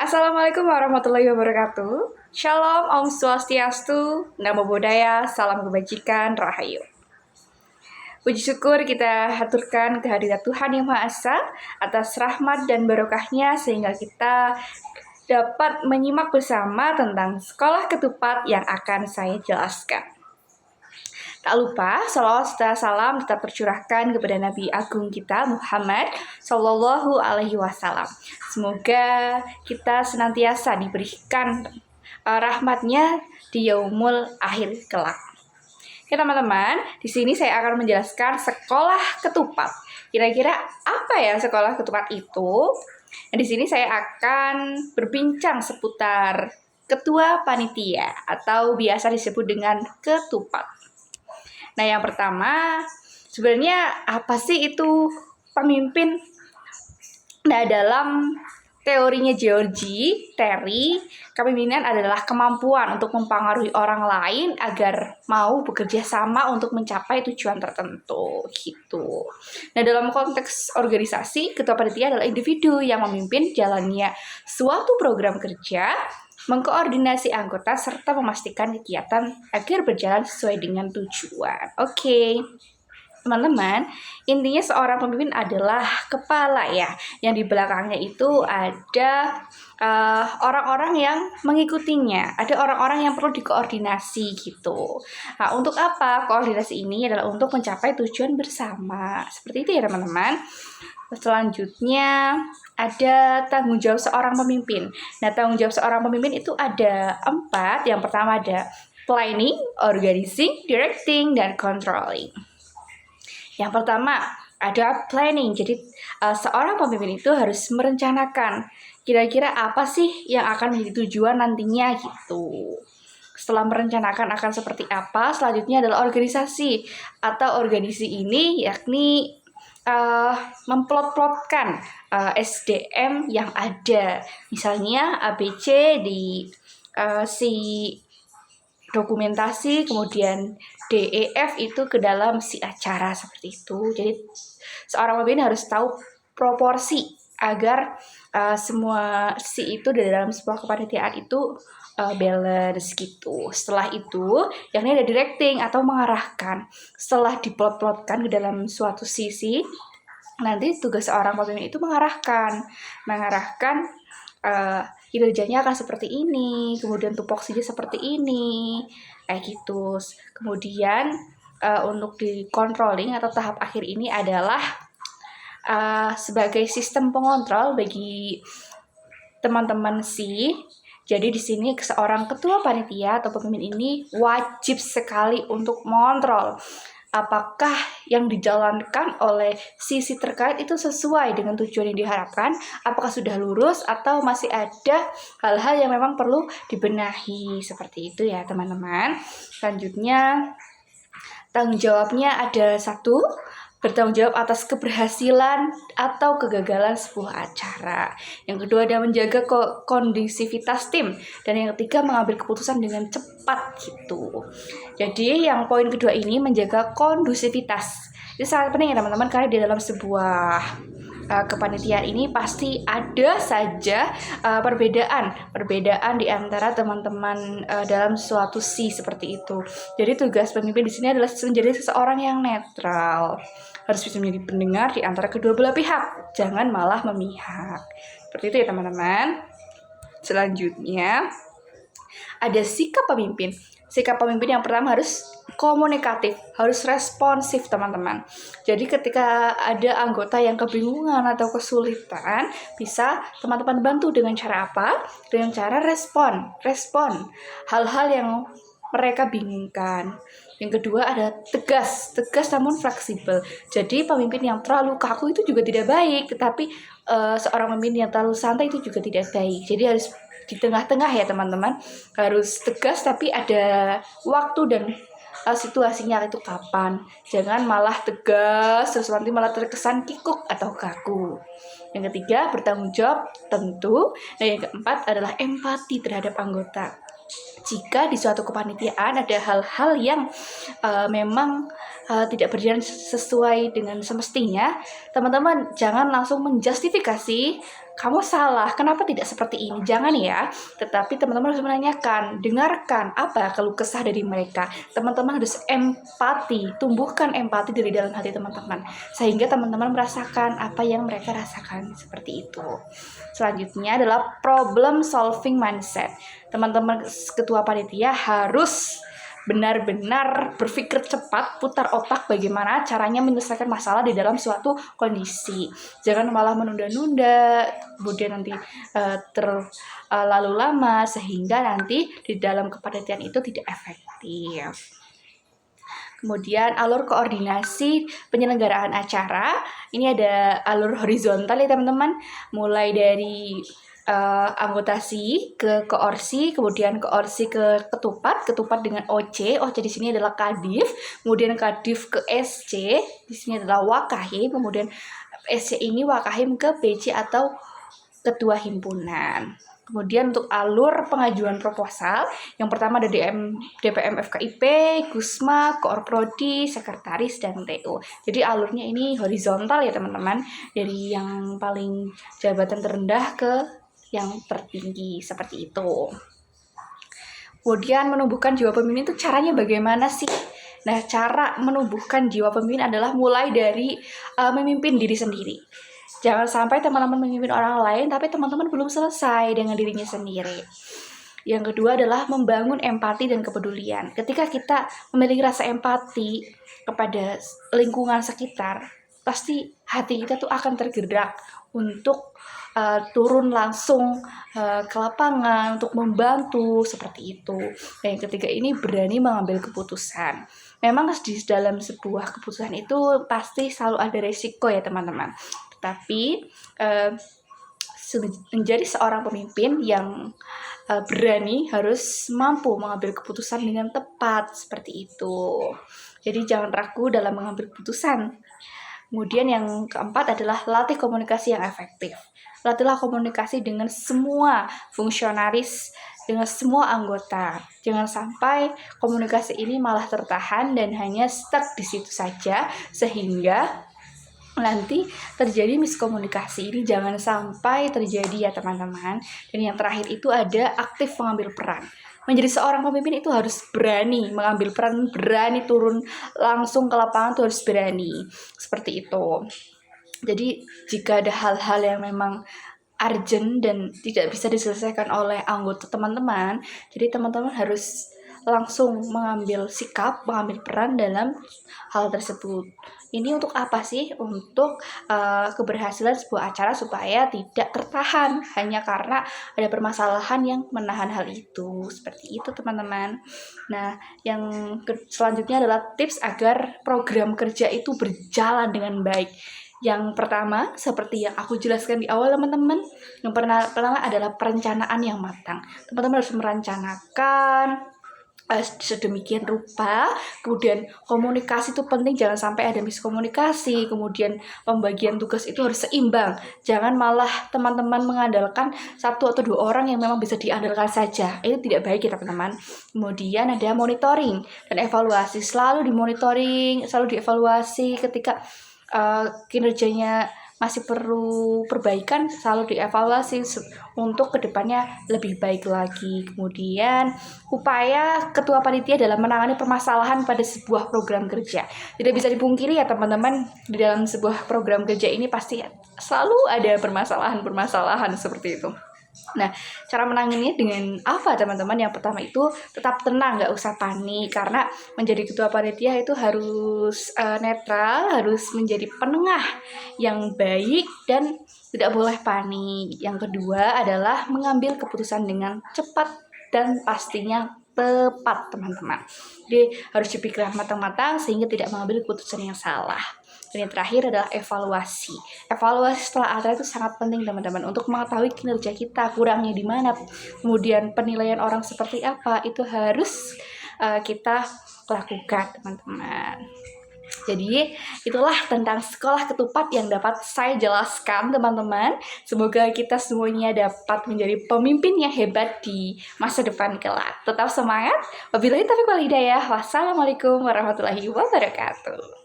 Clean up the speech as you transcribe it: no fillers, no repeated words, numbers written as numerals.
Assalamualaikum warahmatullahi wabarakatuh. Shalom, Om Swastiastu, Namo Buddhaya, Salam Kebajikan, Rahayu. Puji syukur kita haturkan kehadirat Tuhan Yang Maha Esa atas rahmat dan barokahnya sehingga kita dapat menyimak bersama tentang sekolah ketupat yang akan saya jelaskan. Tak lupa, salawat serta salam tetap tercurahkan kepada Nabi Agung kita Muhammad Sallallahu Alaihi Wasallam. Semoga kita senantiasa diberikan rahmatnya di yaumul akhir kelak. Oke teman-teman, di sini saya akan menjelaskan sekolah ketupat. Kira-kira apa ya sekolah ketupat itu? Nah, di sini saya akan berbincang seputar ketua panitia atau biasa disebut dengan ketupat. Nah, yang pertama, sebenarnya apa sih itu pemimpin? Nah, dalam teorinya George Terry, kepemimpinan adalah kemampuan untuk mempengaruhi orang lain agar mau bekerja sama untuk mencapai tujuan tertentu, gitu. Nah, dalam konteks organisasi, ketua panitia adalah individu yang memimpin jalannya suatu program kerja, mengkoordinasi anggota serta memastikan kegiatan agar berjalan sesuai dengan tujuan. Oke. Teman-teman, intinya seorang pemimpin adalah kepala ya, yang di belakangnya itu ada orang-orang yang mengikutinya, ada orang-orang yang perlu dikoordinasi gitu. Nah, untuk apa koordinasi ini adalah untuk mencapai tujuan bersama, seperti itu ya teman-teman. Selanjutnya ada tanggung jawab seorang pemimpin. Nah, tanggung jawab seorang pemimpin itu ada 4. Yang pertama ada planning, organizing, directing, dan controlling. Yang pertama ada planning. Jadi seorang pemimpin itu harus merencanakan kira-kira apa sih yang akan menjadi tujuan nantinya gitu. Setelah merencanakan akan seperti apa, selanjutnya adalah organisasi atau organisasi ini yakni memplot-plotkan SDM yang ada. Misalnya ABC di si dokumentasi, kemudian DEF itu ke dalam si acara seperti itu. Jadi seorang pemimpin harus tahu proporsi agar semua si itu di dalam sebuah kepanitiaan itu balance gitu. Setelah itu, yakni ada directing atau mengarahkan. Setelah diplot-plotkan ke dalam suatu sisi, nanti tugas seorang pemimpin itu mengarahkan kinerjanya akan seperti ini, kemudian tupoksinya seperti ini, kayak gitu. Kemudian untuk di controlling atau tahap akhir ini adalah sebagai sistem pengontrol bagi teman-teman sih. Jadi di sini seorang ketua panitia atau pemimpin ini wajib sekali untuk mengontrol apakah yang dijalankan oleh sisi terkait itu sesuai dengan tujuan yang diharapkan, apakah sudah lurus atau masih ada hal-hal yang memang perlu dibenahi, seperti itu ya teman-teman. Selanjutnya tanggung jawabnya ada 1, bertanggung jawab atas keberhasilan atau kegagalan sebuah acara. Yang kedua ada menjaga kondusivitas tim. Dan yang ketiga mengambil keputusan dengan cepat gitu. Jadi yang poin kedua ini menjaga kondusivitas. Itu sangat penting ya teman-teman, karena di dalam sebuah kepanitiaan ini pasti ada saja perbedaan di antara teman-teman dalam suatu seperti itu. Jadi tugas pemimpin di sini adalah menjadi seseorang yang netral, harus bisa menjadi pendengar di antara kedua belah pihak, jangan malah memihak. Seperti itu ya teman-teman. Selanjutnya ada sikap pemimpin. Sikap pemimpin yang pertama harus komunikatif, harus responsif teman-teman. Jadi ketika ada anggota yang kebingungan atau kesulitan, bisa teman-teman bantu dengan cara apa? Dengan cara respon hal-hal yang mereka bingungkan. Yang kedua ada tegas namun fleksibel. Jadi pemimpin yang terlalu kaku itu juga tidak baik, tetapi seorang pemimpin yang terlalu santai itu juga tidak baik. Jadi harus di tengah-tengah ya teman-teman, harus tegas tapi ada waktu dan situasinya itu kapan. Jangan malah tegas terus nanti malah terkesan kikuk atau kaku. Yang ketiga bertanggung jawab tentu. Dan yang keempat adalah empati terhadap anggota. Jika di suatu kepanitiaan ada hal-hal yang memang tidak berjalan sesuai dengan semestinya, teman-teman jangan langsung menjustifikasi kamu salah, kenapa tidak seperti ini? Jangan ya. Tetapi teman-teman harus menanyakan, dengarkan apa keluh kesah dari mereka. Teman-teman harus empati, tumbuhkan empati dari dalam hati teman-teman. Sehingga teman-teman merasakan apa yang mereka rasakan, seperti itu. Selanjutnya adalah problem solving mindset. Teman-teman ketua panitia harus benar-benar berpikir cepat, putar otak bagaimana caranya menyelesaikan masalah di dalam suatu kondisi. Jangan malah menunda-nunda, kemudian nanti terlalu lama sehingga nanti di dalam kepanitiaan itu tidak efektif. Kemudian alur koordinasi penyelenggaraan acara. Ini ada alur horizontal ya teman-teman, mulai dari anggota SI ke koorsi, kemudian koorsi ke ketupat, ketupat dengan OC di sini adalah kadif, kemudian kadif ke SC, di sini adalah wakahim, kemudian SC ini wakahim ke PC atau ketua himpunan. Kemudian untuk alur pengajuan proposal, yang pertama ada DPM FKIP, Kusma, Koorprodi, Sekretaris, dan TO. Jadi alurnya ini horizontal ya teman-teman, dari yang paling jabatan terendah ke yang tertinggi, seperti itu. Kemudian menumbuhkan jiwa pemimpin itu caranya bagaimana sih? Nah, cara menumbuhkan jiwa pemimpin adalah mulai dari memimpin diri sendiri. Jangan sampai teman-teman memimpin orang lain, tapi teman-teman belum selesai dengan dirinya sendiri. Yang kedua adalah membangun empati dan kepedulian. Ketika kita memiliki rasa empati kepada lingkungan sekitar, pasti hati kita tuh akan tergerak untuk turun langsung ke lapangan untuk membantu, seperti itu. Dan yang ketiga ini berani mengambil keputusan. Memang di dalam sebuah keputusan itu pasti selalu ada resiko ya teman-teman. Tapi menjadi seorang pemimpin yang berani harus mampu mengambil keputusan dengan tepat, seperti itu. Jadi jangan ragu dalam mengambil keputusan. Kemudian yang keempat adalah latih komunikasi yang efektif. Latihlah komunikasi dengan semua fungsionaris, dengan semua anggota. Jangan sampai komunikasi ini malah tertahan dan hanya stuck di situ saja, sehingga nanti terjadi miskomunikasi. Ini jangan sampai terjadi ya teman-teman. Dan yang terakhir itu ada aktif mengambil peran. Menjadi seorang pemimpin itu harus berani mengambil peran, berani turun langsung ke lapangan, itu harus berani. Seperti itu. Jadi jika ada hal-hal yang memang urgent dan tidak bisa diselesaikan oleh anggota teman-teman, jadi teman-teman harus langsung mengambil sikap, mengambil peran dalam hal tersebut. Ini untuk apa sih? Untuk keberhasilan sebuah acara supaya tidak tertahan hanya karena ada permasalahan yang menahan hal itu. Seperti itu teman-teman. Nah, yang selanjutnya adalah tips agar program kerja itu berjalan dengan baik. Yang pertama, seperti yang aku jelaskan di awal teman-teman, yang pertama adalah perencanaan yang matang. Teman-teman harus merencanakan sedemikian rupa, kemudian komunikasi itu penting, jangan sampai ada miskomunikasi, kemudian pembagian tugas itu harus seimbang, jangan malah teman-teman mengandalkan satu atau dua orang yang memang bisa diandalkan saja, itu tidak baik ya teman-teman. Kemudian ada monitoring dan evaluasi, selalu dimonitoring, selalu dievaluasi ketika kinerjanya masih perlu perbaikan, selalu dievaluasi untuk kedepannya lebih baik lagi. Kemudian upaya ketua panitia dalam menangani permasalahan pada sebuah program kerja. Tidak bisa dipungkiri ya teman-teman, di dalam sebuah program kerja ini pasti selalu ada permasalahan-permasalahan seperti itu. Nah, cara menanganinya dengan apa teman-teman? Yang pertama itu tetap tenang, nggak usah panik, karena menjadi ketua panitia itu harus netral, harus menjadi penengah yang baik dan tidak boleh panik. Yang kedua adalah mengambil keputusan dengan cepat dan pastinya tepat teman-teman. Jadi harus dipikirkan matang-matang sehingga tidak mengambil keputusan yang salah. Dan yang terakhir adalah evaluasi. Evaluasi setelah acara itu sangat penting teman-teman untuk mengetahui kinerja kita, kurangnya di mana, kemudian penilaian orang seperti apa, itu harus kita lakukan teman-teman. Jadi itulah tentang sekolah ketupat yang dapat saya jelaskan teman-teman. Semoga kita semuanya dapat menjadi pemimpin yang hebat di masa depan kelak. Tetap semangat. Wabillahi taufiq wal hidayah. Wassalamualaikum warahmatullahi wabarakatuh.